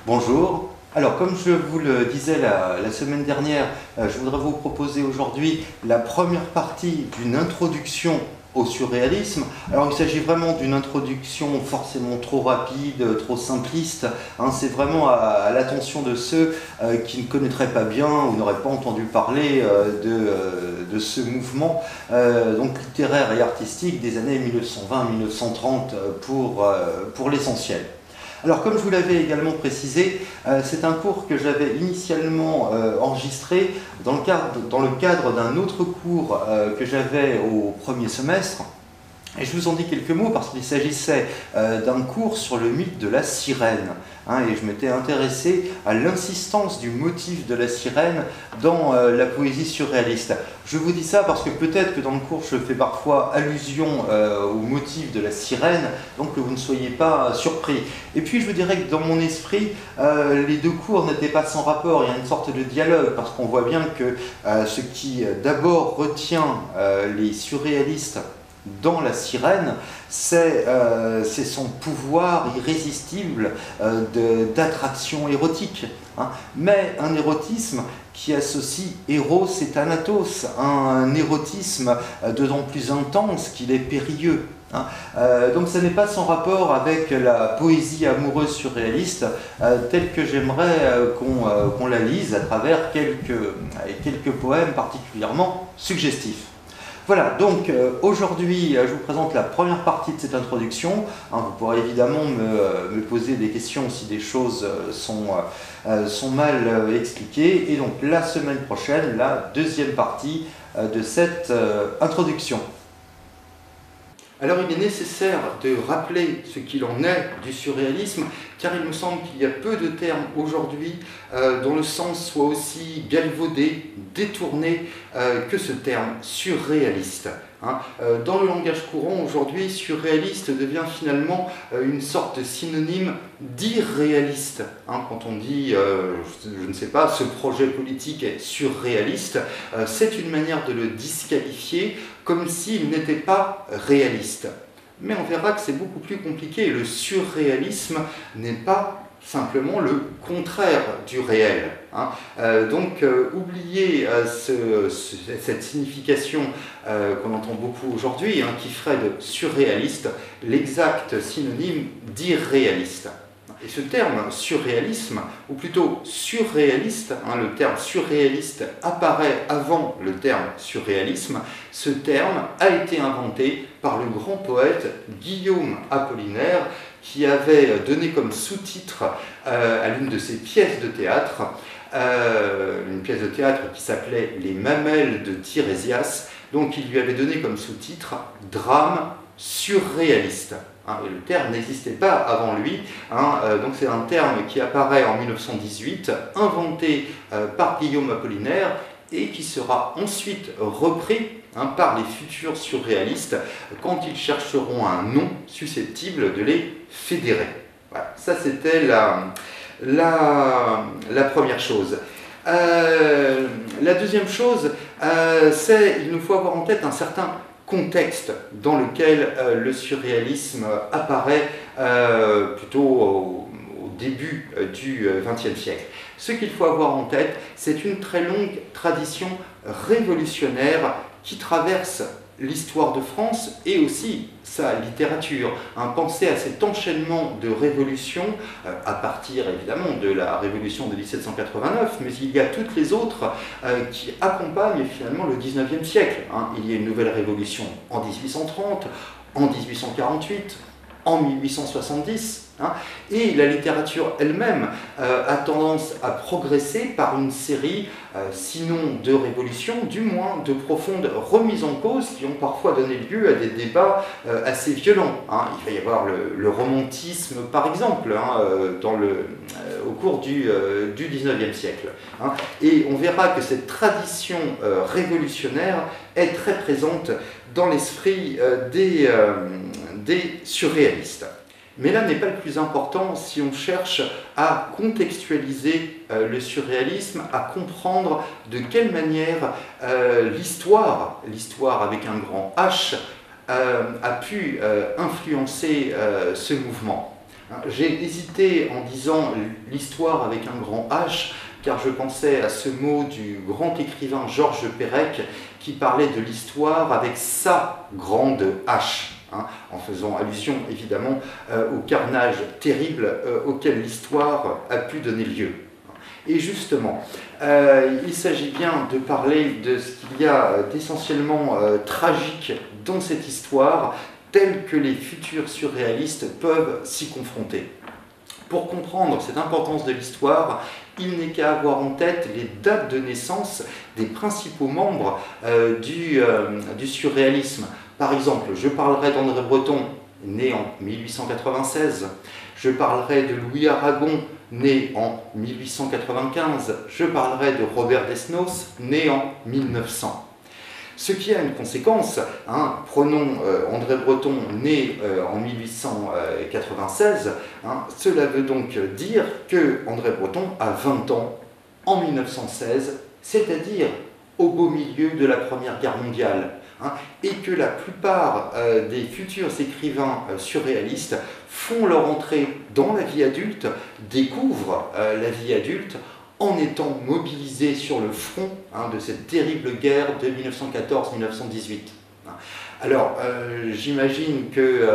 Bonjour. Alors, comme je vous le disais la semaine dernière, je voudrais vous proposer aujourd'hui la première partie d'une introduction au surréalisme. Alors, il s'agit vraiment d'une introduction forcément trop rapide, trop simpliste. C'est vraiment à l'attention de ceux qui ne connaîtraient pas bien ou n'auraient pas entendu parler de ce mouvement donc littéraire et artistique des années 1920-1930 pour l'essentiel. Alors, comme je vous l'avais également précisé, c'est un cours que j'avais initialement enregistré dans le cadre d'un autre cours que j'avais au premier semestre. Et je vous en dis quelques mots parce qu'il s'agissait d'un cours sur le mythe de la sirène. Et je m'étais intéressé à l'insistance du motif de la sirène dans la poésie surréaliste. Je vous dis ça parce que peut-être que dans le cours je fais parfois allusion au motif de la sirène, donc que vous ne soyez pas surpris. Et puis je vous dirais que dans mon esprit, les deux cours n'étaient pas sans rapport, il y a une sorte de dialogue, parce qu'on voit bien que ce qui d'abord retient les surréalistes dans la sirène, c'est son pouvoir irrésistible d'attraction érotique. Mais un érotisme qui associe Eros et Thanatos, un érotisme d'autant plus intense qu'il est périlleux. Donc ce n'est pas sans rapport avec la poésie amoureuse surréaliste telle que j'aimerais qu'on la lise à travers quelques poèmes particulièrement suggestifs. Voilà, donc aujourd'hui je vous présente la première partie de cette introduction. Vous pourrez évidemment me poser des questions si des choses sont mal expliquées. Et donc la semaine prochaine, la deuxième partie de cette introduction. Alors il est nécessaire de rappeler ce qu'il en est du surréalisme, car il me semble qu'il y a peu de termes aujourd'hui dont le sens soit aussi galvaudé, détourné que ce terme surréaliste. Dans le langage courant aujourd'hui, surréaliste devient finalement une sorte de synonyme d'irréaliste. Quand on dit, je ne sais pas, ce projet politique est surréaliste, c'est une manière de le disqualifier comme s'il n'était pas réaliste. Mais on verra que c'est beaucoup plus compliqué. Le surréalisme n'est pas simplement le contraire du réel. Donc oubliez cette signification qu'on entend beaucoup aujourd'hui, qui ferait de surréaliste l'exact synonyme d'irréaliste. Et ce terme surréalisme, ou plutôt surréaliste, le terme surréaliste apparaît avant le terme surréalisme, ce terme a été inventé par le grand poète Guillaume Apollinaire, qui avait donné comme sous-titre à l'une de ses pièces de théâtre, une pièce de théâtre qui s'appelait Les Mamelles de Tirésias, donc il lui avait donné comme sous-titre « Drame surréaliste ». Et le terme n'existait pas avant lui, donc c'est un terme qui apparaît en 1918, inventé par Guillaume Apollinaire, et qui sera ensuite repris par les futurs surréalistes quand ils chercheront un nom susceptible de les fédérer. Voilà, ça c'était la première chose. La deuxième chose, c'est qu'il nous faut avoir en tête un certain contexte dans lequel le surréalisme apparaît plutôt au début du XXe siècle. Ce qu'il faut avoir en tête, c'est une très longue tradition révolutionnaire qui traverse l'histoire de France et aussi sa littérature. Pensez à cet enchaînement de révolutions, à partir évidemment de la révolution de 1789, mais il y a toutes les autres qui accompagnent finalement le 19e siècle. Il y a une nouvelle révolution en 1830, en 1848, en 1870, et la littérature elle-même a tendance à progresser par une série, sinon de révolutions, du moins de profondes remises en cause qui ont parfois donné lieu à des débats assez violents. Il va y avoir le romantisme, par exemple, au cours du 19e siècle. Et on verra que cette tradition révolutionnaire est très présente dans l'esprit des surréalistes. Mais là n'est pas le plus important si on cherche à contextualiser le surréalisme, à comprendre de quelle manière l'histoire avec un grand H, a pu influencer ce mouvement. J'ai hésité en disant l'histoire avec un grand H, car je pensais à ce mot du grand écrivain Georges Perec qui parlait de l'histoire avec sa grande H, en faisant allusion évidemment au carnage terrible auquel l'histoire a pu donner lieu. Et justement, il s'agit bien de parler de ce qu'il y a d'essentiellement tragique dans cette histoire, telle que les futurs surréalistes peuvent s'y confronter. Pour comprendre cette importance de l'histoire, il n'est qu'à avoir en tête les dates de naissance des principaux membres du surréalisme. Par exemple, je parlerai d'André Breton, né en 1896. Je parlerai de Louis Aragon, né en 1895. Je parlerai de Robert Desnos, né en 1900. Ce qui a une conséquence, prenons André Breton, né en 1896, cela veut donc dire que André Breton a 20 ans en 1916, c'est-à-dire au beau milieu de la Première Guerre mondiale, et que la plupart des futurs écrivains surréalistes font leur entrée dans la vie adulte, découvrent la vie adulte, en étant mobilisés sur le front de cette terrible guerre de 1914-1918. Alors, j'imagine que,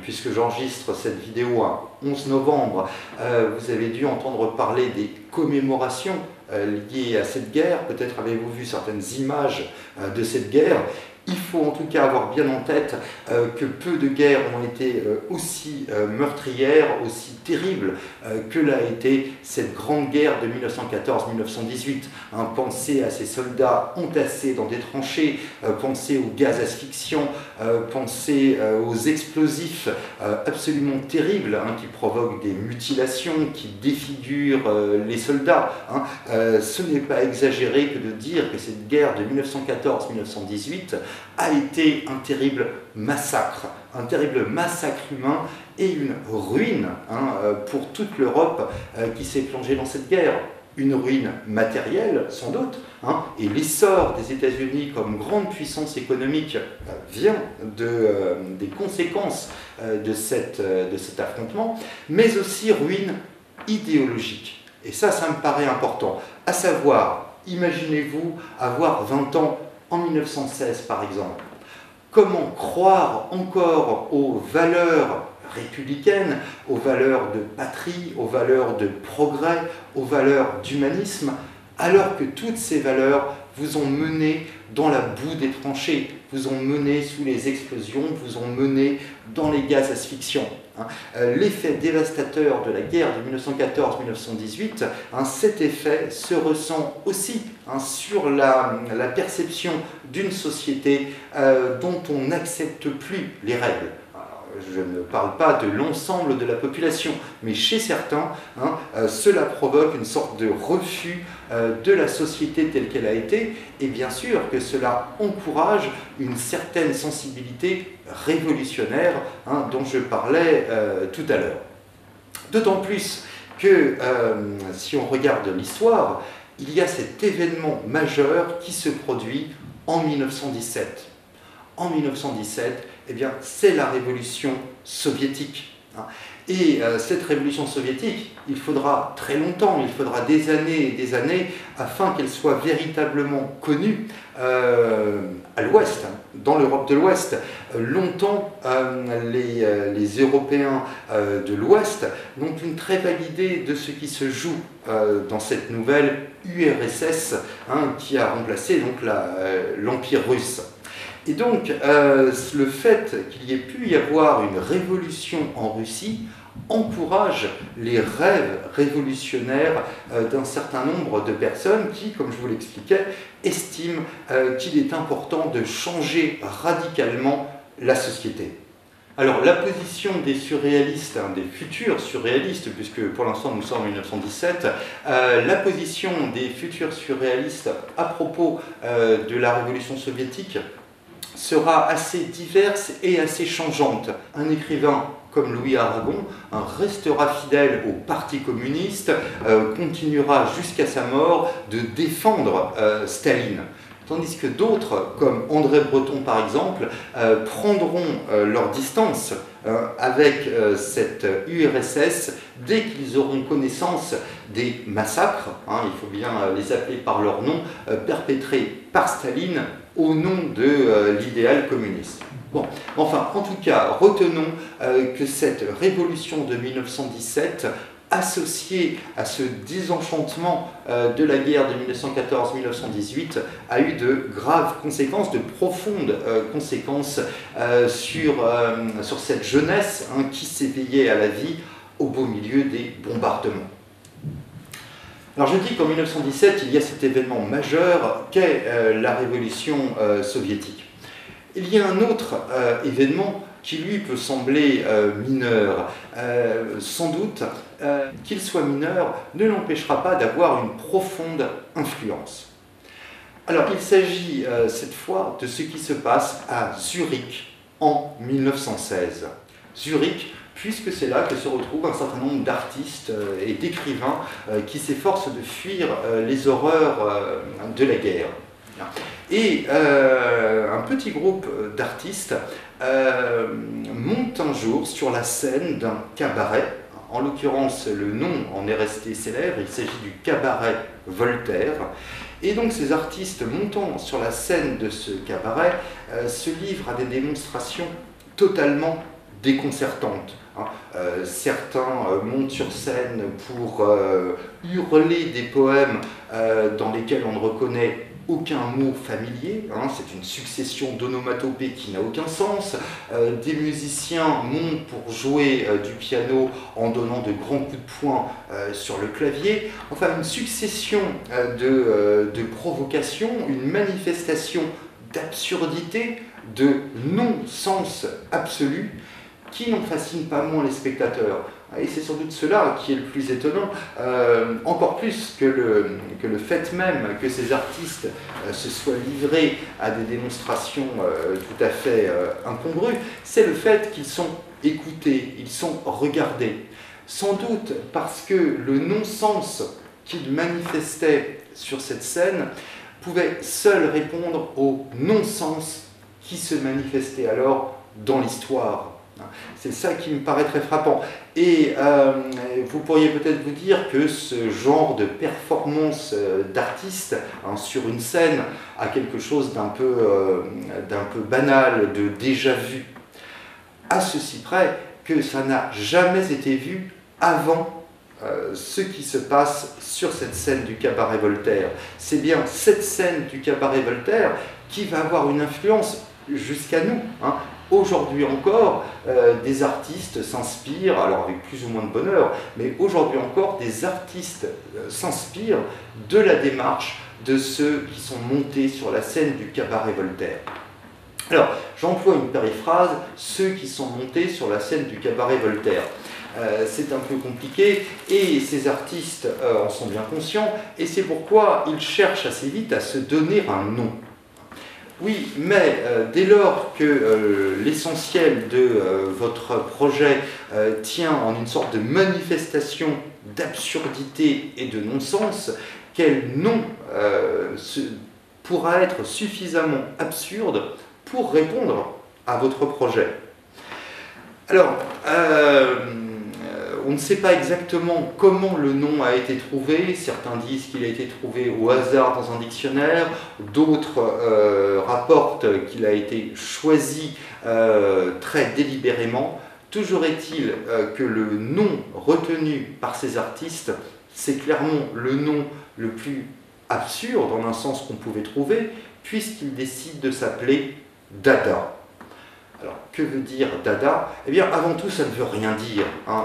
puisque j'enregistre cette vidéo à 11 novembre, vous avez dû entendre parler des commémorations liées à cette guerre. Peut-être avez-vous vu certaines images de cette guerre. Il faut en tout cas avoir bien en tête que peu de guerres ont été aussi meurtrières, aussi terribles que l'a été cette grande guerre de 1914-1918. Pensez à ces soldats entassés dans des tranchées, pensez aux gaz asphyxiants, pensez aux explosifs absolument terribles qui provoquent des mutilations, qui défigurent les soldats. Ce n'est pas exagéré que de dire que cette guerre de 1914-1918 a été un terrible massacre humain et une ruine pour toute l'Europe qui s'est plongée dans cette guerre. Une ruine matérielle, sans doute, et l'essor des États-Unis comme grande puissance économique vient des conséquences de cet affrontement, mais aussi ruine idéologique. Et ça me paraît important. À savoir, imaginez-vous avoir 20 ans en 1916 par exemple. Comment croire encore aux valeurs républicaines, aux valeurs de patrie, aux valeurs de progrès, aux valeurs d'humanisme, alors que toutes ces valeurs vous ont mené dans la boue des tranchées, vous ont mené sous les explosions, vous ont mené dans les gaz asphyxiants. L'effet dévastateur de la guerre de 1914-1918, cet effet se ressent aussi sur la perception d'une société dont on n'accepte plus les règles. Je ne parle pas de l'ensemble de la population, mais chez certains, cela provoque une sorte de refus de la société telle qu'elle a été, et bien sûr que cela encourage une certaine sensibilité révolutionnaire dont je parlais tout à l'heure. D'autant plus que, si on regarde l'histoire, il y a cet événement majeur qui se produit en 1917. En 1917, c'est la révolution soviétique. Et cette révolution soviétique, il faudra très longtemps, il faudra des années et des années afin qu'elle soit véritablement connue à l'Ouest, dans l'Europe de l'Ouest. Longtemps, les Européens de l'Ouest n'ont une très vague idée de ce qui se joue dans cette nouvelle URSS qui a remplacé l'Empire russe. Et donc, le fait qu'il y ait pu y avoir une révolution en Russie encourage les rêves révolutionnaires d'un certain nombre de personnes qui, comme je vous l'expliquais, estiment qu'il est important de changer radicalement la société. Alors, la position des surréalistes, des futurs surréalistes, puisque pour l'instant nous sommes en 1917, la position des futurs surréalistes à propos de la révolution soviétique sera assez diverse et assez changeante. Un écrivain comme Louis Aragon restera fidèle au Parti communiste, continuera jusqu'à sa mort de défendre Staline. Tandis que d'autres, comme André Breton par exemple, prendront leur distance avec cette URSS dès qu'ils auront connaissance des massacres, il faut bien les appeler par leur nom, perpétrés par Staline au nom de l'idéal communiste. Bon, enfin, en tout cas, retenons que cette révolution de 1917, associée à ce désenchantement de la guerre de 1914-1918, a eu de graves conséquences, de profondes conséquences sur cette jeunesse qui s'éveillait à la vie au beau milieu des bombardements. Alors je dis qu'en 1917, il y a cet événement majeur qu'est la révolution soviétique. Il y a un autre événement qui lui peut sembler mineur. Sans doute qu'il soit mineur ne l'empêchera pas d'avoir une profonde influence. Alors il s'agit cette fois de ce qui se passe à Zurich en 1916. Zurich, puisque c'est là que se retrouvent un certain nombre d'artistes et d'écrivains qui s'efforcent de fuir les horreurs de la guerre. Et un petit groupe d'artistes monte un jour sur la scène d'un cabaret. En l'occurrence, le nom en est resté célèbre, il s'agit du cabaret Voltaire. Et donc ces artistes montant sur la scène de ce cabaret se livrent à des démonstrations totalement déconcertantes. Certains montent sur scène pour hurler des poèmes dans lesquels on ne reconnaît aucun mot familier, c'est une succession d'onomatopées qui n'a aucun sens. Des musiciens montent pour jouer du piano en donnant de grands coups de poing sur le clavier. Enfin, une succession de provocations, une manifestation d'absurdité, de non-sens absolu, qui n'en fascine pas moins les spectateurs. Et c'est sans doute cela qui est le plus étonnant, encore plus que le fait même que ces artistes se soient livrés à des démonstrations tout à fait incongrues, c'est le fait qu'ils sont écoutés, ils sont regardés. Sans doute parce que le non-sens qu'ils manifestaient sur cette scène pouvait seul répondre au non-sens qui se manifestait alors dans l'histoire. C'est ça qui me paraît très frappant. Et vous pourriez peut-être vous dire que ce genre de performance d'artiste sur une scène a quelque chose d'un peu banal, de déjà vu. À ceci près que ça n'a jamais été vu avant ce qui se passe sur cette scène du cabaret Voltaire. C'est bien cette scène du cabaret Voltaire qui va avoir une influence jusqu'à nous. Aujourd'hui encore, des artistes s'inspirent, alors avec plus ou moins de bonheur, mais aujourd'hui encore, des artistes s'inspirent de la démarche de ceux qui sont montés sur la scène du cabaret Voltaire. Alors, j'emploie une périphrase, ceux qui sont montés sur la scène du cabaret Voltaire. C'est un peu compliqué, et ces artistes en sont bien conscients, et c'est pourquoi ils cherchent assez vite à se donner un nom. Oui, mais dès lors que l'essentiel de votre projet tient en une sorte de manifestation d'absurdité et de non-sens, quel nom pourra être suffisamment absurde pour répondre à votre projet? Alors, on ne sait pas exactement comment le nom a été trouvé. Certains disent qu'il a été trouvé au hasard dans un dictionnaire. D'autres rapportent qu'il a été choisi très délibérément. Toujours est-il que le nom retenu par ces artistes, c'est clairement le nom le plus absurde, en un sens qu'on pouvait trouver, puisqu'il décide de s'appeler Dada. Alors, que veut dire Dada? Eh bien, avant tout, ça ne veut rien dire,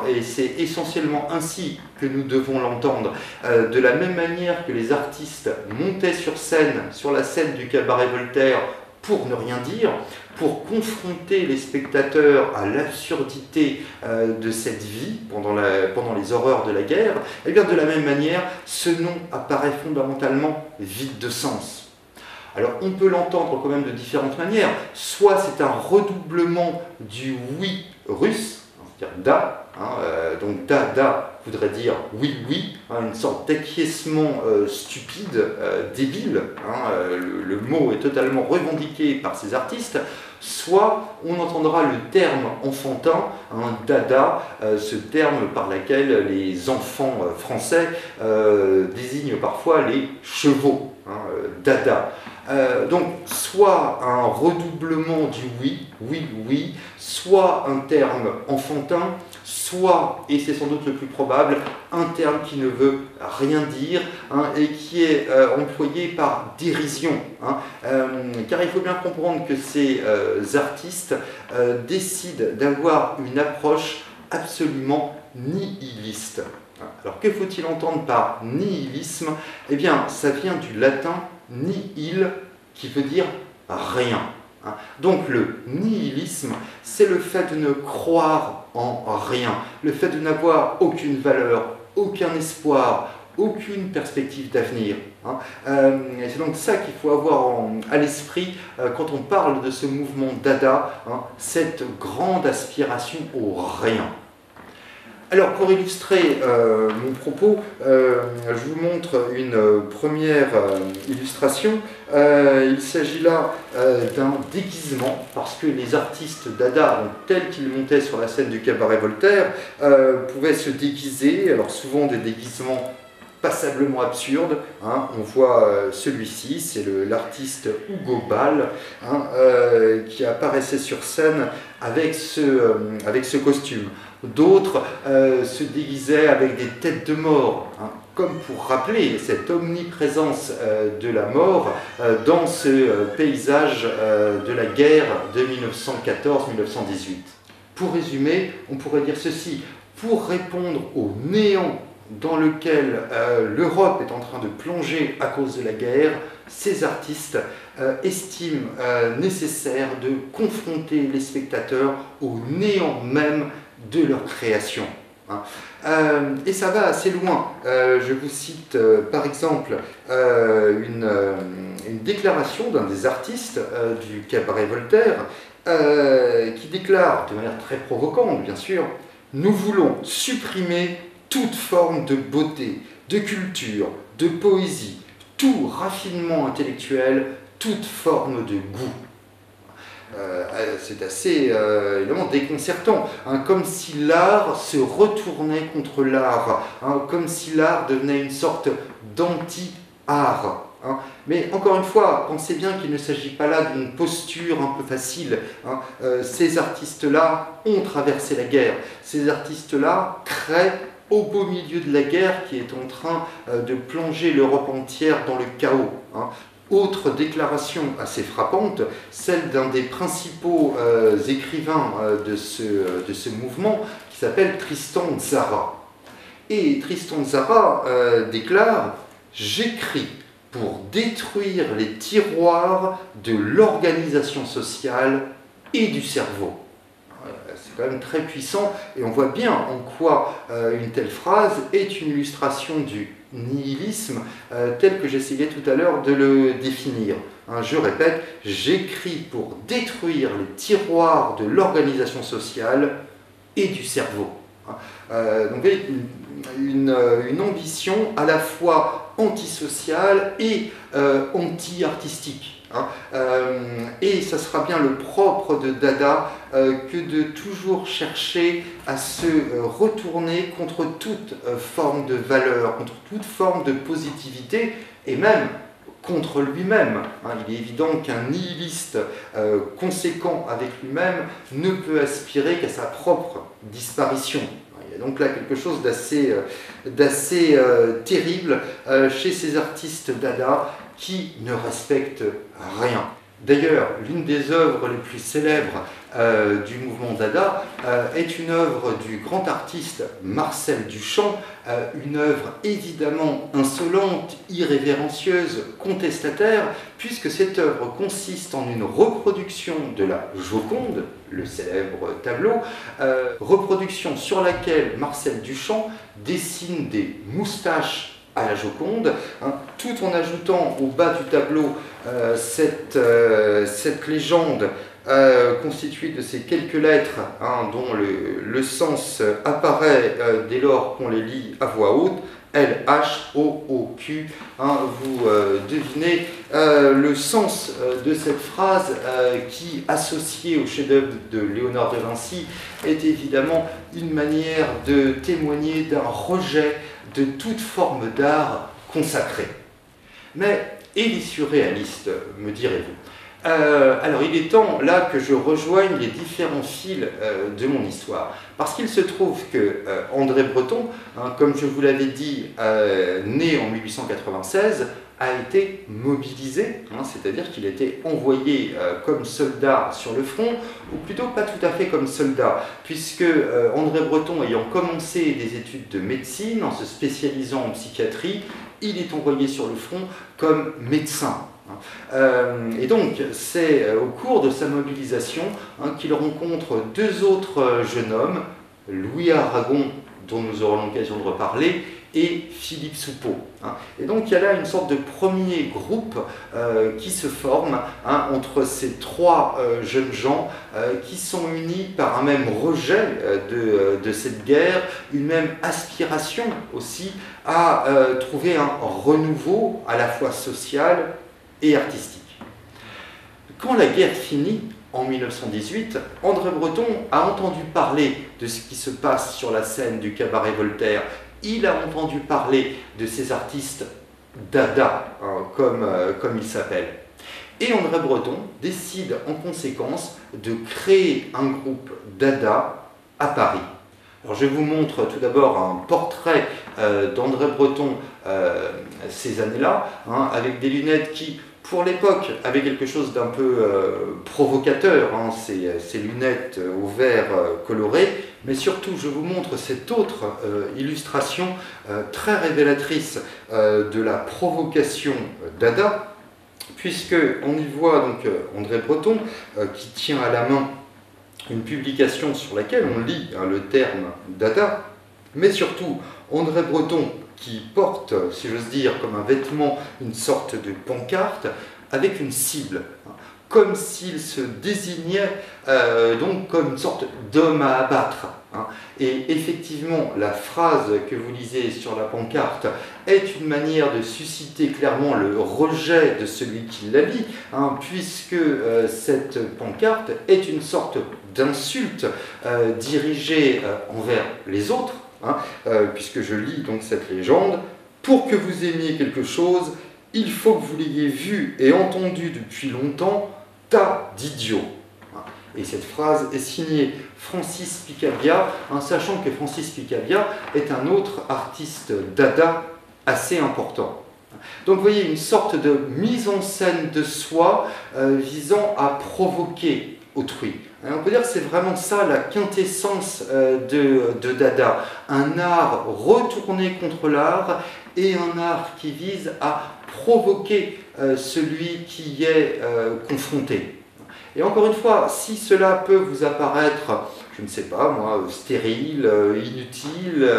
et c'est essentiellement ainsi que nous devons l'entendre. De la même manière que les artistes montaient sur la scène du cabaret Voltaire, pour ne rien dire, pour confronter les spectateurs à l'absurdité de cette vie pendant les horreurs de la guerre, eh bien, de la même manière, ce nom apparaît fondamentalement vide de sens. Alors on peut l'entendre quand même de différentes manières. Soit c'est un redoublement du oui russe, c'est-à-dire da, donc da voudrait dire oui, oui, une sorte d'acquiescement stupide, débile, le mot est totalement revendiqué par ces artistes, soit on entendra le terme enfantin, dada, ce terme par lequel les enfants français désignent parfois les chevaux, dada. Donc, soit un redoublement du oui, oui, oui, soit un terme enfantin, soit, et c'est sans doute le plus probable, un terme qui ne veut rien dire et qui est employé par dérision. Car il faut bien comprendre que ces artistes décident d'avoir une approche absolument nihiliste. Alors que faut-il entendre par nihilisme? Eh bien, ça vient du latin nihil, qui veut dire rien. Donc le nihilisme, c'est le fait de ne croire en rien, le fait de n'avoir aucune valeur, aucun espoir, aucune perspective d'avenir. C'est donc ça qu'il faut avoir à l'esprit quand on parle de ce mouvement Dada, cette grande aspiration au rien. Alors, pour illustrer mon propos, je vous montre une première illustration. Il s'agit là d'un déguisement, parce que les artistes Dada, tels qu'ils montaient sur la scène du cabaret Voltaire, pouvaient se déguiser, alors souvent des déguisements passablement absurde. On voit celui-ci, c'est l'artiste Hugo Ball qui apparaissait sur scène avec ce costume. D'autres se déguisaient avec des têtes de mort, comme pour rappeler cette omniprésence de la mort dans ce paysage de la guerre de 1914-1918. Pour résumer, on pourrait dire ceci: pour répondre au néant dans lequel l'Europe est en train de plonger à cause de la guerre, ces artistes estiment nécessaire de confronter les spectateurs au néant même de leur création. Et ça va assez loin. Je vous cite par exemple une déclaration d'un des artistes du cabaret Voltaire qui déclare, de manière très provocante bien sûr, « Nous voulons supprimer toute forme de beauté, de culture, de poésie, tout raffinement intellectuel, toute forme de goût. » C'est assez évidemment déconcertant, comme si l'art se retournait contre l'art, comme si l'art devenait une sorte d'anti-art. Mais encore une fois, pensez bien qu'il ne s'agit pas là d'une posture un peu facile. Ces artistes-là ont traversé la guerre, ces artistes-là créent au beau milieu de la guerre qui est en train de plonger l'Europe entière dans le chaos. Autre déclaration assez frappante, celle d'un des principaux écrivains de ce mouvement, qui s'appelle Tristan Tzara. Et Tristan Tzara déclare « J'écris pour détruire les tiroirs de l'organisation sociale et du cerveau ». C'est quand même très puissant, et on voit bien en quoi une telle phrase est une illustration du nihilisme tel que j'essayais tout à l'heure de le définir. Je répète, j'écris pour détruire les tiroirs de l'organisation sociale et du cerveau. Donc une ambition à la fois antisociale et anti-artistique. Et ça sera bien le propre de Dada que de toujours chercher à se retourner contre toute forme de valeur, contre toute forme de positivité, et même contre lui-même. Il est évident qu'un nihiliste conséquent avec lui-même ne peut aspirer qu'à sa propre disparition. Il y a donc là quelque chose d'assez terrible chez ces artistes Dada qui ne respectent rien. D'ailleurs, l'une des œuvres les plus célèbres du mouvement Dada est une œuvre du grand artiste Marcel Duchamp, une œuvre évidemment insolente, irrévérencieuse, contestataire, puisque cette œuvre consiste en une reproduction de la Joconde, le célèbre tableau, reproduction sur laquelle Marcel Duchamp dessine des moustaches à la Joconde, tout en ajoutant au bas du tableau cette légende constitué de ces quelques lettres dont le sens apparaît dès lors qu'on les lit à voix haute. L-H-O-O-Q. Vous devinez le sens de cette phrase qui, associée au chef-d'œuvre de Léonard de Vinci, est évidemment une manière de témoigner d'un rejet de toute forme d'art consacré. Mais, et les surréalistes, me direz-vous? Alors il est temps là que je rejoigne les différents fils de mon histoire, parce qu'il se trouve que André Breton, comme je vous l'avais dit, né en 1896, a été mobilisé, c'est-à-dire qu'il a été envoyé comme soldat sur le front, ou plutôt pas tout à fait comme soldat, puisque André Breton, ayant commencé des études de médecine, en se spécialisant en psychiatrie, il est envoyé sur le front comme médecin. Et donc, c'est au cours de sa mobilisation qu'il rencontre deux autres jeunes hommes, Louis Aragon, dont nous aurons l'occasion de reparler, et Philippe Soupeau. Et donc, il y a là une sorte de premier groupe qui se forme entre ces trois jeunes gens qui sont unis par un même rejet de cette guerre, une même aspiration aussi à trouver un renouveau à la fois social et artistique. Quand la guerre finit, en 1918, André Breton a entendu parler de ce qui se passe sur la scène du cabaret Voltaire. Il a entendu parler de ces artistes dada, comme ils s'appellent. Et André Breton décide en conséquence de créer un groupe dada à Paris. Alors je vous montre tout d'abord un portrait d'André Breton ces années-là, avec des lunettes qui, pour l'époque, avaient quelque chose d'un peu provocateur, ces lunettes au vert coloré, mais surtout je vous montre cette autre illustration très révélatrice de la provocation dada, puisqu'on y voit donc André Breton qui tient à la main une publication sur laquelle on lit le terme dada, mais surtout André Breton qui porte, si j'ose dire, comme un vêtement, une sorte de pancarte avec une cible, comme s'il se désignait donc comme une sorte d'homme à abattre. Et effectivement, la phrase que vous lisez sur la pancarte est une manière de susciter clairement le rejet de celui qui la lit, puisque cette pancarte est une sorte d'insulte dirigée envers les autres, puisque je lis donc cette légende. Pour que vous aimiez quelque chose, il faut que vous l'ayez vu et entendu depuis longtemps, tas d'idiots. Et cette phrase est signée Francis Picabia, sachant que Francis Picabia est un autre artiste dada assez important. Donc vous voyez une sorte de mise en scène de soi visant à provoquer autrui. On peut dire que c'est vraiment ça la quintessence de dada, un art retourné contre l'art et un art qui vise à provoquer celui qui y est confronté. Et encore une fois, si cela peut vous apparaître, je ne sais pas moi, stérile, inutile,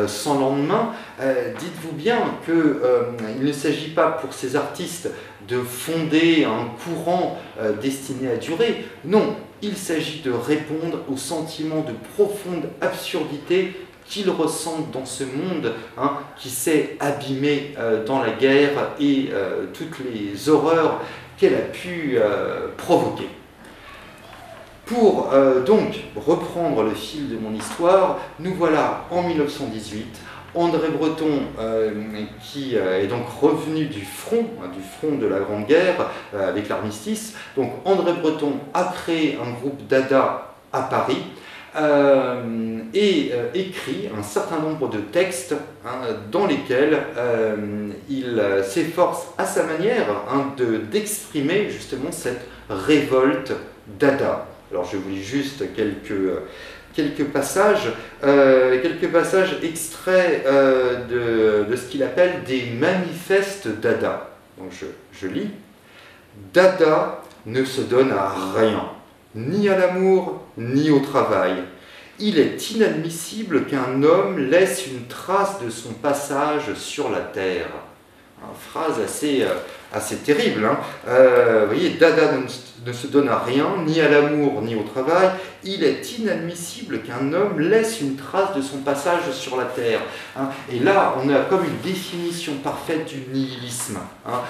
sans lendemain, dites-vous bien qu'il ne s'agit pas pour ces artistes de fonder un courant destiné à durer. Non, il s'agit de répondre au sentiment de profonde absurdité qu'ils ressentent dans ce monde qui s'est abîmé dans la guerre et toutes les horreurs qu'elle a pu provoquer. Pour donc reprendre le fil de mon histoire, nous voilà en 1918, André Breton qui est donc revenu du front de la Grande Guerre avec l'armistice. Donc André Breton a créé un groupe dada à Paris et écrit un certain nombre de textes dans lesquels il s'efforce à sa manière d'exprimer justement cette révolte dada. Alors je vous lis juste quelques passages extraits de ce qu'il appelle des manifestes dada. Donc je lis. Dada ne se donne à rien, ni à l'amour, ni au travail. Il est inadmissible qu'un homme laisse une trace de son passage sur la terre. Phrase assez terrible. Hein. Vous voyez, Dada ne se donne à rien, ni à l'amour, ni au travail. Il est inadmissible qu'un homme laisse une trace de son passage sur la terre. Hein. Et là, on a comme une définition parfaite du nihilisme. Hein.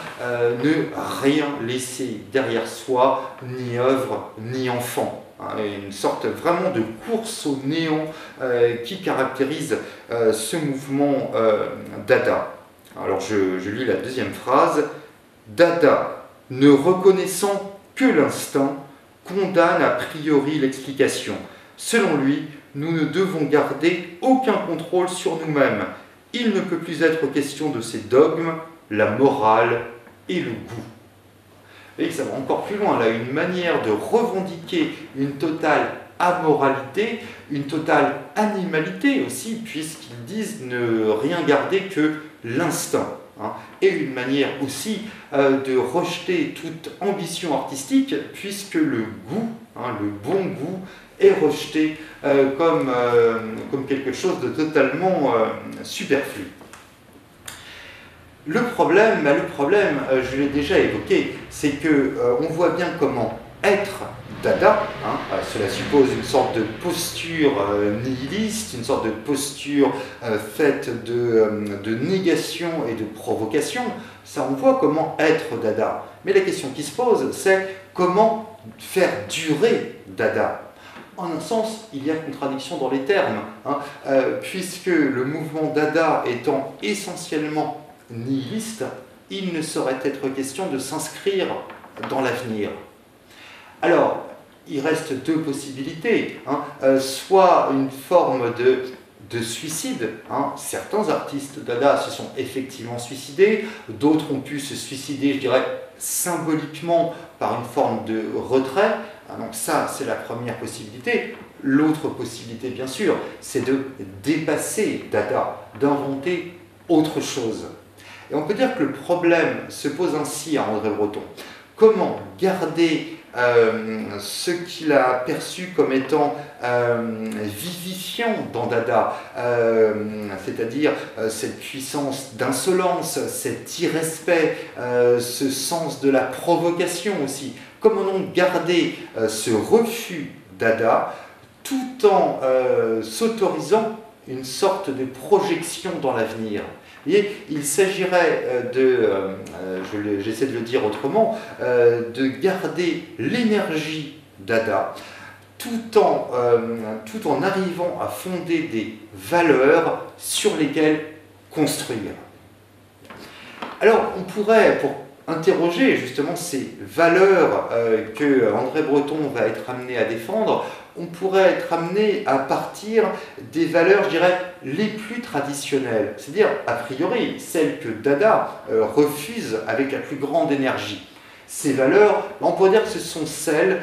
Ne rien laisser derrière soi, ni œuvre, ni enfant. Hein. Une sorte vraiment de course au néant qui caractérise ce mouvement Dada. Alors je lis la deuxième phrase. Dada, ne reconnaissant que l'instinct, condamne a priori l'explication. Selon lui, nous ne devons garder aucun contrôle sur nous-mêmes. Il ne peut plus être question de ces dogmes, la morale et le goût. Vous voyez que ça va encore plus loin, là, une manière de revendiquer une totale amoralité, une totale animalité aussi, puisqu'ils disent ne rien garder que l'instinct. Hein, et une manière aussi de rejeter toute ambition artistique, puisque le goût, hein, le bon goût, est rejeté comme quelque chose de totalement superflu. Le problème, je l'ai déjà évoqué, c'est qu'on voit bien comment être Dada, hein, cela suppose une sorte de posture nihiliste, une sorte de posture faite de négation et de provocation. Ça, on voit comment être Dada. Mais la question qui se pose, c'est comment faire durer Dada. En un sens, il y a contradiction dans les termes, hein, puisque le mouvement Dada étant essentiellement nihiliste, il ne saurait être question de s'inscrire dans l'avenir. Alors, il reste deux possibilités, hein. Soit une forme de suicide, hein. Certains artistes Dada se sont effectivement suicidés, d'autres ont pu se suicider, je dirais, symboliquement par une forme de retrait. Donc ça, c'est la première possibilité. L'autre possibilité, bien sûr, c'est de dépasser Dada, d'inventer autre chose. Et on peut dire que le problème se pose ainsi à André Breton. Comment garder ce qu'il a perçu comme étant vivifiant dans Dada, c'est-à-dire cette puissance d'insolence, cet irrespect, ce sens de la provocation aussi. Comment donc garder ce refus Dada tout en s'autorisant une sorte de projection dans l'avenir? Et il s'agirait j'essaie de le dire autrement, de garder l'énergie Dada tout en arrivant à fonder des valeurs sur lesquelles construire. Alors on pourrait, pour interroger justement ces valeurs que André Breton va être amené à défendre, on pourrait être amené à partir des valeurs, je dirais, les plus traditionnelles, c'est-à-dire, a priori, celles que Dada refuse avec la plus grande énergie. Ces valeurs, on pourrait dire que ce sont celles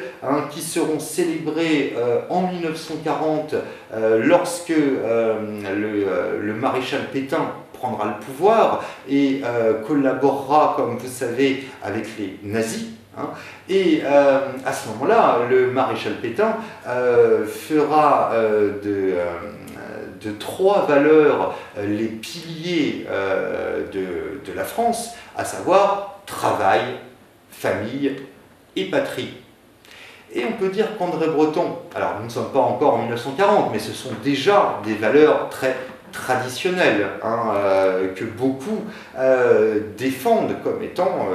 qui seront célébrées en 1940 lorsque le maréchal Pétain prendra le pouvoir et collaborera, comme vous savez, avec les nazis. Et à ce moment-là, le maréchal Pétain fera de trois valeurs les piliers de la France, à savoir travail, famille et patrie. Et on peut dire qu'André Breton, alors nous ne sommes pas encore en 1940, mais ce sont déjà des valeurs très traditionnelles, que beaucoup défendent comme étant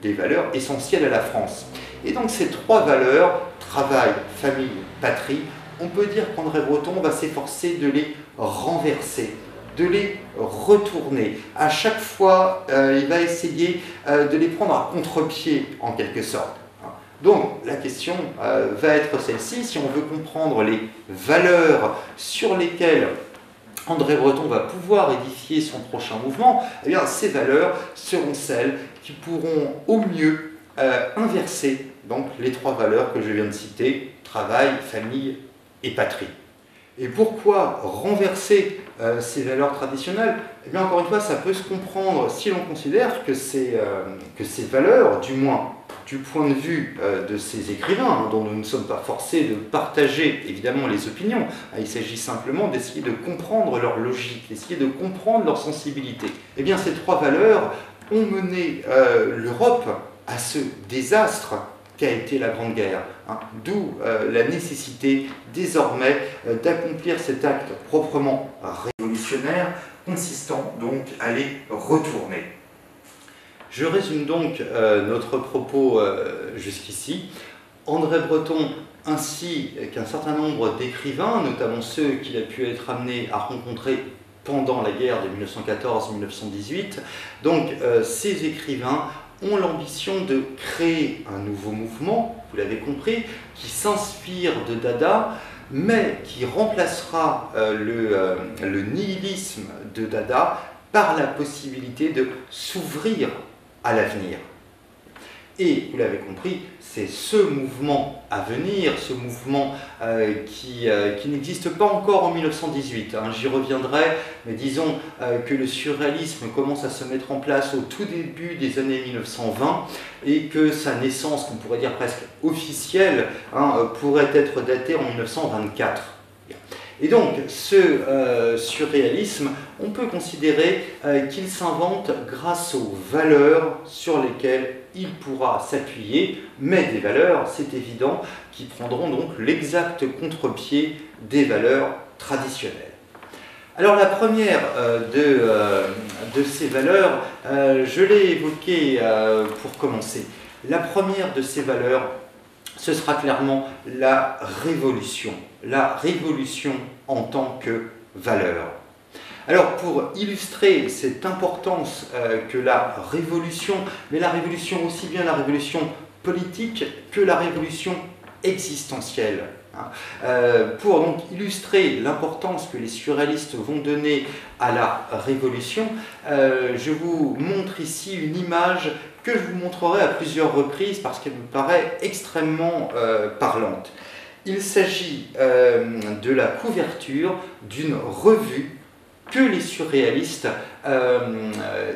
des valeurs essentielles à la France. Et donc ces trois valeurs, travail, famille, patrie, on peut dire qu'André Breton va s'efforcer de les renverser, de les retourner. À chaque fois, il va essayer de les prendre à contre-pied, en quelque sorte. Donc, la question va être celle-ci. Si on veut comprendre les valeurs sur lesquelles André Breton va pouvoir édifier son prochain mouvement, eh bien, ces valeurs seront celles qui pourront au mieux inverser donc, les trois valeurs que je viens de citer, travail, famille et patrie. Et pourquoi renverser ces valeurs traditionnelles? Eh bien, encore une fois, ça peut se comprendre si l'on considère que ces valeurs, du moins du point de vue de ces écrivains, dont nous ne sommes pas forcés de partager évidemment les opinions, il s'agit simplement d'essayer de comprendre leur logique, d'essayer de comprendre leur sensibilité. Eh bien, ces trois valeurs ont mené l'Europe à ce désastre qu'a été la Grande Guerre. Hein. D'où la nécessité désormais d'accomplir cet acte proprement révolutionnaire, consistant donc à les retourner. Je résume donc notre propos jusqu'ici. André Breton, ainsi qu'un certain nombre d'écrivains, notamment ceux qu'il a pu être amené à rencontrer pendant la guerre de 1914-1918, donc ces écrivains ont l'ambition de créer un nouveau mouvement, vous l'avez compris, qui s'inspire de Dada, mais qui remplacera le nihilisme de Dada par la possibilité de s'ouvrir à l'avenir. Et, vous l'avez compris, c'est ce mouvement à venir, ce mouvement qui n'existe pas encore en 1918. Hein, j'y reviendrai, mais disons que le surréalisme commence à se mettre en place au tout début des années 1920 et que sa naissance, qu'on pourrait dire presque officielle, hein, pourrait être datée en 1924. Et donc, ce surréalisme, on peut considérer qu'il s'invente grâce aux valeurs sur lesquelles il pourra s'appuyer, mais des valeurs, c'est évident, qui prendront donc l'exact contre-pied des valeurs traditionnelles. Alors la première de ces valeurs, je l'ai évoquée pour commencer. La première de ces valeurs, ce sera clairement la révolution en tant que valeur. Alors pour illustrer cette importance que la révolution, mais la révolution aussi bien la révolution politique que la révolution existentielle, pour donc illustrer l'importance que les surréalistes vont donner à la révolution, je vous montre ici une image que je vous montrerai à plusieurs reprises parce qu'elle me paraît extrêmement parlante. Il s'agit de la couverture d'une revue que les surréalistes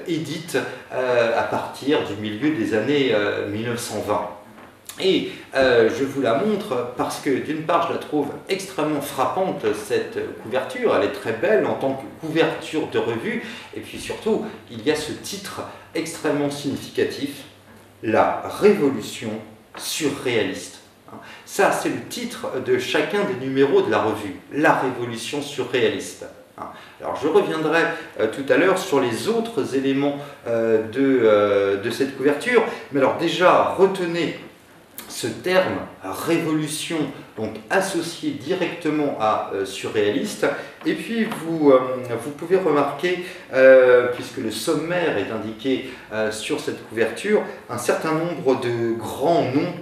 éditent à partir du milieu des années 1920. Et je vous la montre parce que d'une part je la trouve extrêmement frappante cette couverture, elle est très belle en tant que couverture de revue, et puis surtout il y a ce titre extrêmement significatif, la révolution surréaliste. Ça c'est le titre de chacun des numéros de la revue, la révolution surréaliste. Alors je reviendrai tout à l'heure sur les autres éléments de cette couverture, mais alors déjà retenez ce terme révolution, donc associé directement à surréaliste, et puis vous pouvez remarquer, puisque le sommaire est indiqué sur cette couverture, un certain nombre de grands noms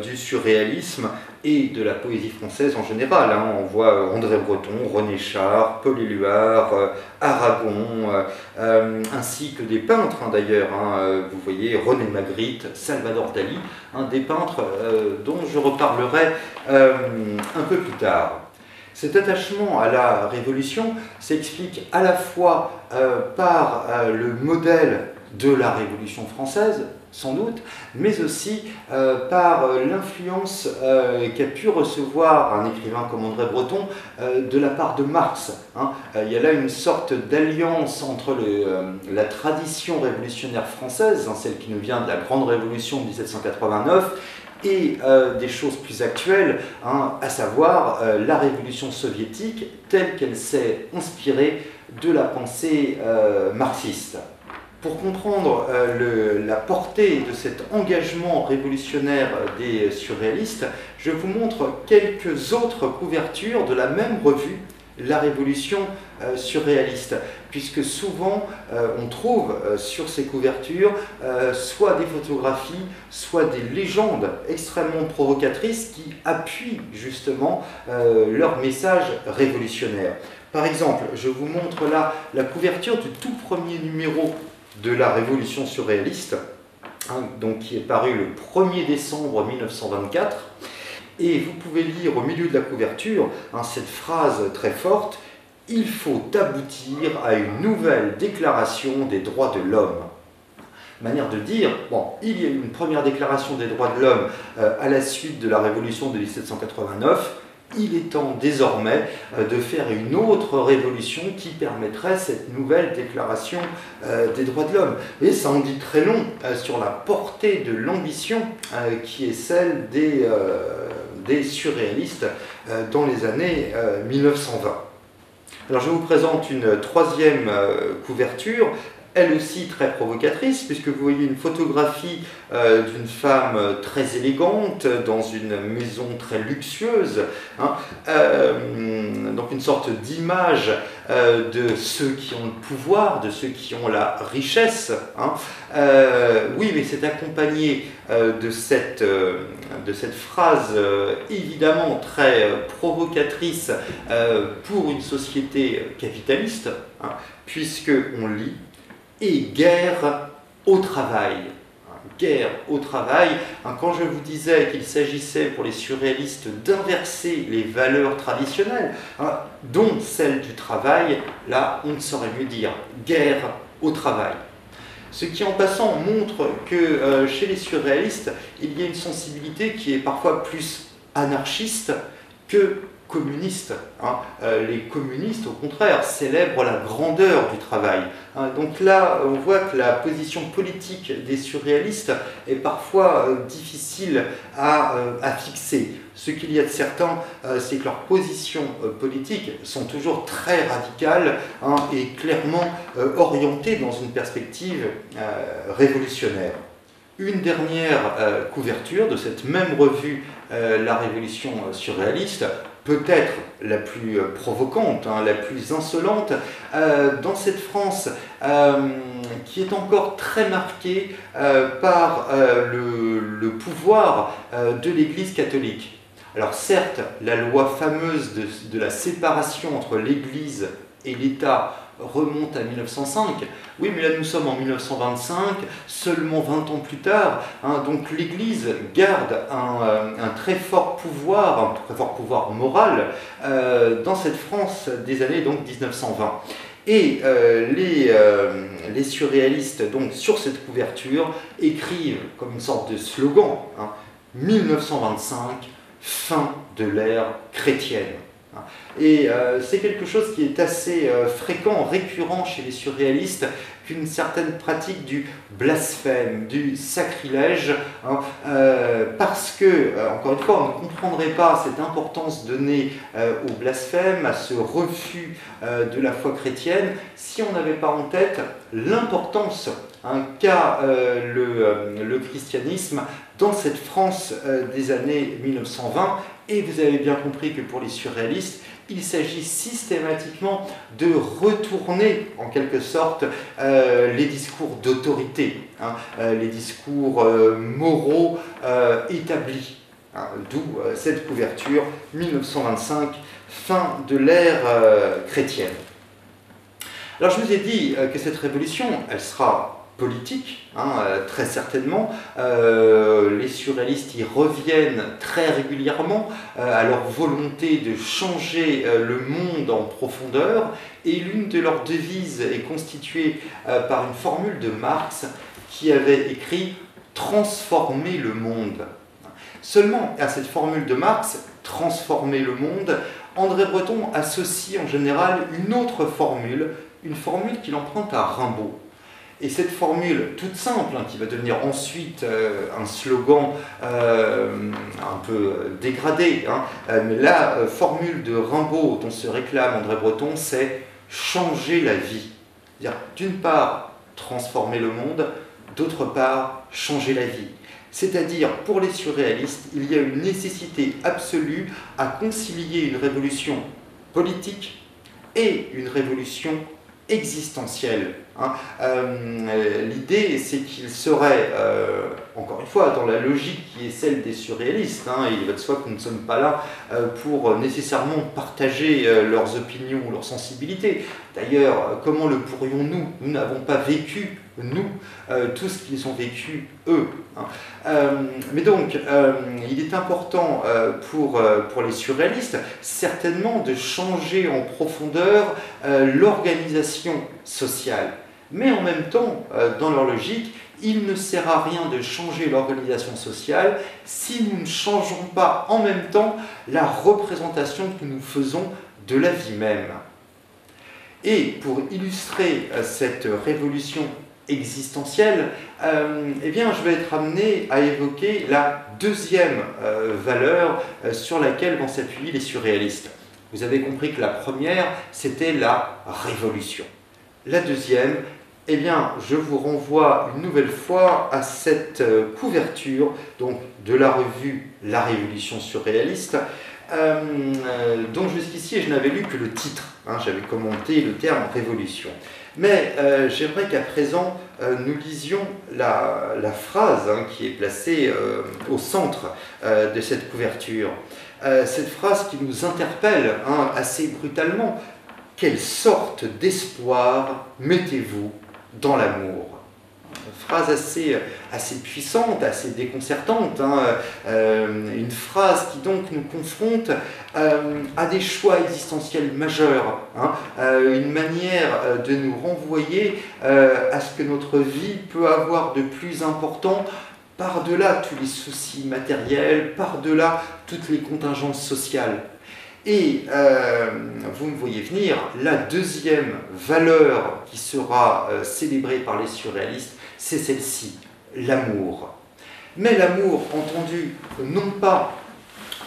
du surréalisme et de la poésie française en général. On voit André Breton, René Char, Paul Éluard, Aragon, ainsi que des peintres d'ailleurs. Vous voyez René Magritte, Salvador Dali, des peintres dont je reparlerai un peu plus tard. Cet attachement à la Révolution s'explique à la fois par le modèle de la Révolution française, sans doute, mais aussi par l'influence qu'a pu recevoir un écrivain comme André Breton de la part de Marx. Il y a là une sorte d'alliance entre la tradition révolutionnaire française, celle qui nous vient de la Grande Révolution de 1789, et des choses plus actuelles, à savoir la révolution soviétique telle qu'elle s'est inspirée de la pensée marxiste. Pour comprendre la portée de cet engagement révolutionnaire des surréalistes, je vous montre quelques autres couvertures de la même revue, La Révolution surréaliste, puisque souvent on trouve sur ces couvertures soit des photographies, soit des légendes extrêmement provocatrices qui appuient justement leur message révolutionnaire. Par exemple, je vous montre là la couverture du tout premier numéro de la Révolution surréaliste, donc qui est paru le 1er décembre 1924, et vous pouvez lire au milieu de la couverture cette phrase très forte: « Il faut aboutir à une nouvelle déclaration des droits de l'homme ». Manière de dire, bon, il y a eu une première déclaration des droits de l'homme à la suite de la Révolution de 1789, il est temps désormais de faire une autre révolution qui permettrait cette nouvelle déclaration des droits de l'homme. Et ça en dit très long sur la portée de l'ambition qui est celle des surréalistes dans les années 1920. Alors je vous présente une troisième couverture, elle aussi très provocatrice, puisque vous voyez une photographie d'une femme très élégante dans une maison très luxueuse, hein, donc une sorte d'image de ceux qui ont le pouvoir, de ceux qui ont la richesse. Hein. Oui, mais c'est accompagné de cette phrase évidemment très provocatrice pour une société capitaliste, hein, puisque on lit et guerre au travail. Guerre au travail. Quand je vous disais qu'il s'agissait pour les surréalistes d'inverser les valeurs traditionnelles, dont celle du travail, là on ne saurait mieux dire. Guerre au travail. Ce qui en passant montre que chez les surréalistes, il y a une sensibilité qui est parfois plus anarchiste que communistes. Les communistes, au contraire, célèbrent la grandeur du travail. Donc là, on voit que la position politique des surréalistes est parfois difficile à fixer. Ce qu'il y a de certain, c'est que leurs positions politiques sont toujours très radicales et clairement orientées dans une perspective révolutionnaire. Une dernière couverture de cette même revue, La Révolution surréaliste, peut-être la plus provocante, la plus insolente, dans cette France qui est encore très marquée par le pouvoir de l'Église catholique. Alors certes, la loi fameuse de la séparation entre l'Église et l'État remonte à 1905, oui, mais là nous sommes en 1925, seulement 20 ans plus tard, donc l'Église garde un très fort pouvoir moral dans cette France des années donc 1920. Et les surréalistes, donc, sur cette couverture, écrivent comme une sorte de slogan, 1925, fin de l'ère chrétienne. Et c'est quelque chose qui est assez fréquent, récurrent chez les surréalistes, qu'une certaine pratique du blasphème, du sacrilège, parce que, encore une fois, on ne comprendrait pas cette importance donnée au blasphème, à ce refus de la foi chrétienne, si on n'avait pas en tête l'importance qu'a le christianisme dans cette France des années 1920. Et vous avez bien compris que pour les surréalistes, il s'agit systématiquement de retourner, en quelque sorte, les discours d'autorité, les discours moraux établis. D'où cette couverture, 1925, fin de l'ère chrétienne. Alors je vous ai dit que cette révolution, elle sera politique, très certainement. Les surréalistes y reviennent très régulièrement à leur volonté de changer le monde en profondeur, et l'une de leurs devises est constituée par une formule de Marx qui avait écrit « transformer le monde ». Seulement, à cette formule de Marx, « transformer le monde », André Breton associe en général une autre formule, une formule qu'il emprunte à Rimbaud. Et cette formule toute simple, qui va devenir ensuite un slogan un peu dégradé, mais la formule de Rimbaud dont se réclame André Breton, c'est « changer la vie ». C'est-à-dire, d'une part, transformer le monde, d'autre part, changer la vie. C'est-à-dire, pour les surréalistes, il y a une nécessité absolue à concilier une révolution politique et une révolution existentielle. L'idée, c'est qu'il serait, encore une fois, dans la logique qui est celle des surréalistes, il va de soi que nous ne sommes pas là pour nécessairement partager leurs opinions ou leurs sensibilités. D'ailleurs, comment le pourrions-nous? Nous n'avons pas vécu, nous, tout ce qu'ils ont vécu, eux. Mais donc, il est important pour les surréalistes, certainement, de changer en profondeur l'organisation sociale. mais en même temps, dans leur logique, il ne sert à rien de changer l'organisation sociale si nous ne changeons pas en même temps la représentation que nous faisons de la vie même. Et pour illustrer cette révolution existentielle, eh bien, je vais être amené à évoquer la deuxième valeur sur laquelle vont s'appuyer les surréalistes. Vous avez compris que la première, c'était la révolution. La deuxième, eh bien, je vous renvoie une nouvelle fois à cette couverture donc, de la revue La Révolution surréaliste, dont jusqu'ici je n'avais lu que le titre, hein, j'avais commenté le terme révolution. Mais j'aimerais qu'à présent nous lisions la phrase hein, qui est placée au centre de cette couverture. Cette phrase qui nous interpelle hein, assez brutalement. Quelle sorte d'espoir mettez-vous dans l'amour? Une phrase assez puissante, assez déconcertante, hein, une phrase qui donc nous confronte à des choix existentiels majeurs, hein, une manière de nous renvoyer à ce que notre vie peut avoir de plus important par-delà tous les soucis matériels, par-delà toutes les contingences sociales. Et vous me voyez venir, la deuxième valeur qui sera célébrée par les surréalistes, c'est celle-ci, l'amour. Mais l'amour entendu non pas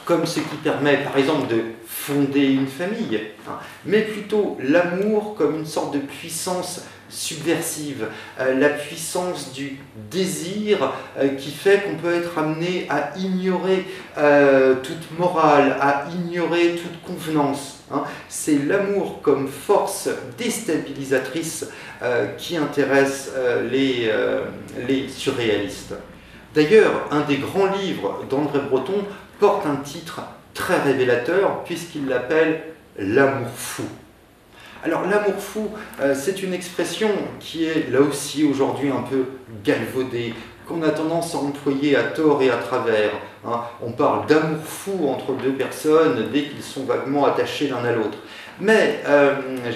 comme ce qui permet par exemple de fonder une famille, hein, mais plutôt l'amour comme une sorte de puissance subversive, la puissance du désir qui fait qu'on peut être amené à ignorer toute morale, à ignorer toute convenance. Hein. C'est l'amour comme force déstabilisatrice qui intéresse les surréalistes. D'ailleurs, un des grands livres d'André Breton porte un titre très révélateur puisqu'il l'appelle « L'amour fou ». Alors l'amour fou, c'est une expression qui est là aussi aujourd'hui un peu galvaudée, qu'on a tendance à employer à tort et à travers. Hein. On parle d'amour fou entre deux personnes dès qu'ils sont vaguement attachés l'un à l'autre. Mais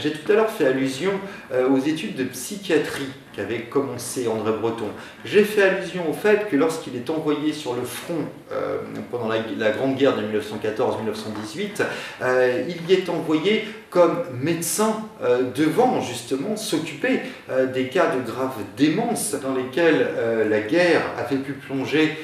j'ai tout à l'heure fait allusion aux études de psychiatrie qu'avait commencé André Breton. J'ai fait allusion au fait que lorsqu'il est envoyé sur le front pendant la Grande Guerre de 1914-1918, il y est envoyé comme médecin devant justement s'occuper des cas de grave démence dans lesquels la guerre avait pu plonger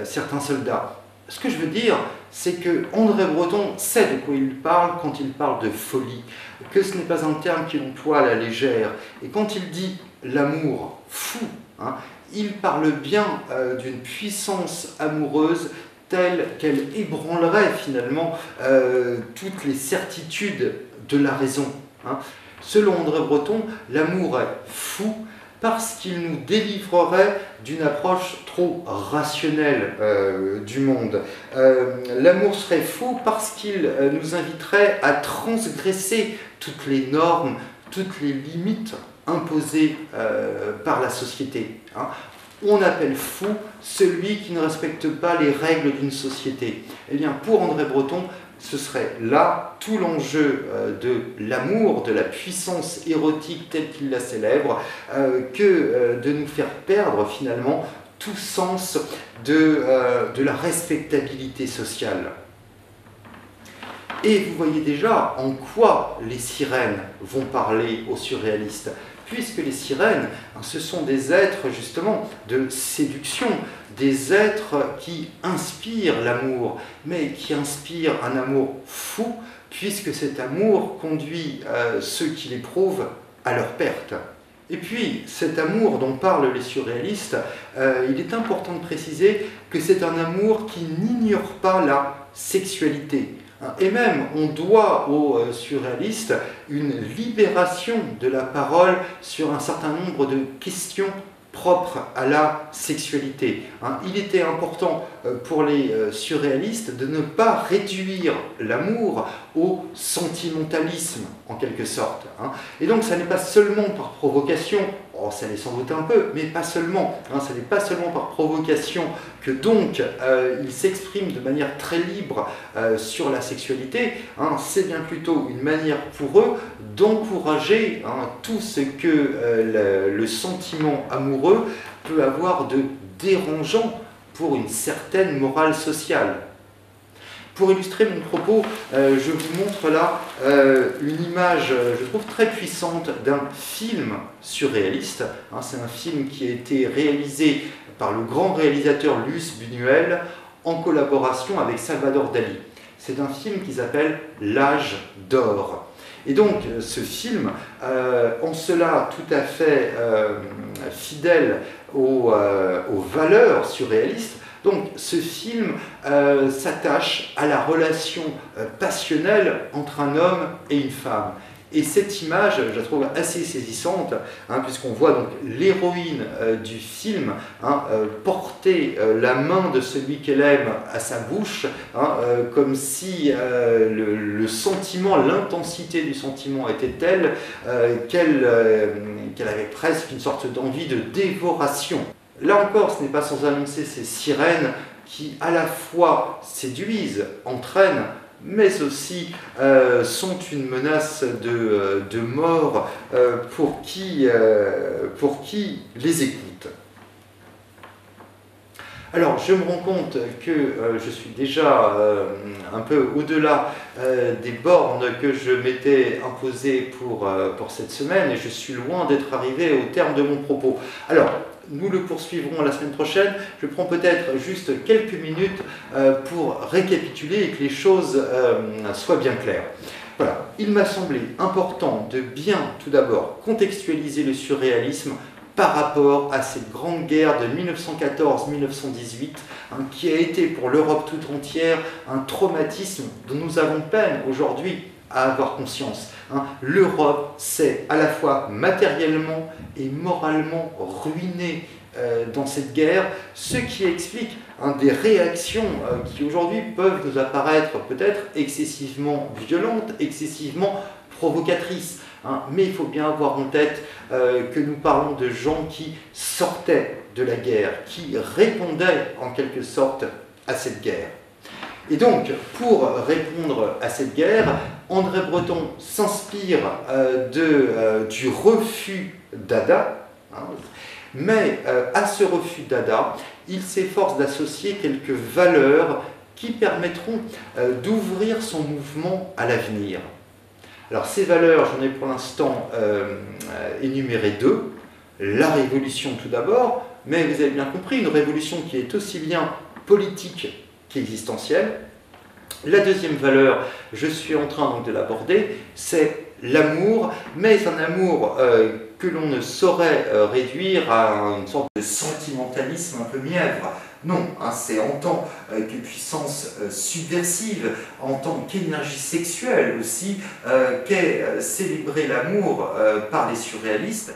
certains soldats. Ce que je veux dire, c'est que André Breton sait de quoi il parle quand il parle de folie, que ce n'est pas un terme qu'il emploie à la légère. Et quand il dit l'amour fou, hein, il parle bien d'une puissance amoureuse telle qu'elle ébranlerait finalement toutes les certitudes de la raison. Hein. Selon André Breton, l'amour est fou parce qu'il nous délivrerait d'une approche trop rationnelle du monde. L'amour serait fou parce qu'il nous inviterait à transgresser toutes les normes, toutes les limites imposées par la société. Hein. On appelle fou celui qui ne respecte pas les règles d'une société. Eh bien, pour André Breton, ce serait là tout l'enjeu de l'amour, de la puissance érotique telle qu'il la célèbre, que de nous faire perdre finalement tout sens de la respectabilité sociale. Et vous voyez déjà en quoi les sirènes vont parler aux surréalistes, puisque les sirènes, ce sont des êtres justement de séduction, des êtres qui inspirent l'amour, mais qui inspirent un amour fou, puisque cet amour conduit ceux qui l'éprouvent à leur perte. Et puis, cet amour dont parlent les surréalistes, il est important de préciser que c'est un amour qui n'ignore pas la sexualité. Et même, on doit aux surréalistes une libération de la parole sur un certain nombre de questions propres à la sexualité. Il était important pour les surréalistes de ne pas réduire l'amour au sentimentalisme, en quelque sorte. Et donc, ça n'est pas seulement par provocation, Oh, ça l'est sans doute un peu, mais pas seulement. Hein, ce n'est pas seulement par provocation que donc ils s'expriment de manière très libre sur la sexualité. Hein, c'est bien plutôt une manière pour eux d'encourager tout ce que le sentiment amoureux peut avoir de dérangeant pour une certaine morale sociale. Pour illustrer mon propos, je vous montre là une image, je trouve, très puissante d'un film surréaliste. Hein, c'est un film qui a été réalisé par le grand réalisateur Luce Buñuel en collaboration avec Salvador Dali. C'est un film qui s'appelle L'Âge d'or. Et donc ce film, en cela tout à fait fidèle aux valeurs surréalistes, donc ce film s'attache à la relation passionnelle entre un homme et une femme. Et cette image, je la trouve assez saisissante, puisqu'on voit donc l'héroïne du film porter la main de celui qu'elle aime à sa bouche, comme si le sentiment, l'intensité du sentiment était telle qu'elle avait presque une sorte d'envie de dévoration. Là encore, ce n'est pas sans annoncer ces sirènes qui à la fois séduisent, entraînent, mais aussi sont une menace de mort pour qui les écoute. Alors, je me rends compte que je suis déjà un peu au-delà des bornes que je m'étais imposées pour cette semaine, et je suis loin d'être arrivé au terme de mon propos. Alors, nous le poursuivrons la semaine prochaine. Je prends peut-être juste quelques minutes pour récapituler et que les choses soient bien claires. Voilà, il m'a semblé important de bien, tout d'abord, contextualiser le surréalisme par rapport à cette grande guerre de 1914-1918, qui a été pour l'Europe tout entière un traumatisme dont nous avons peine aujourd'hui à avoir conscience. L'Europe s'est à la fois matériellement et moralement ruinée dans cette guerre, ce qui explique des réactions qui aujourd'hui peuvent nous apparaître peut-être excessivement violentes, excessivement provocatrices. Mais il faut bien avoir en tête que nous parlons de gens qui sortaient de la guerre, qui répondaient en quelque sorte à cette guerre. Et donc, pour répondre à cette guerre, André Breton s'inspire du refus Dada, mais à ce refus Dada, il s'efforce d'associer quelques valeurs qui permettront d'ouvrir son mouvement à l'avenir. Alors ces valeurs, j'en ai pour l'instant énuméré deux. La révolution tout d'abord, mais vous avez bien compris, une révolution qui est aussi bien politique qu'existentielle. La deuxième valeur, je suis en train donc de l'aborder, c'est l'amour, mais un amour que l'on ne saurait réduire à une sorte de sentimentalisme un peu mièvre. Non, c'est en tant que puissance subversive, en tant qu'énergie sexuelle aussi, qu'est célébré l'amour par les surréalistes.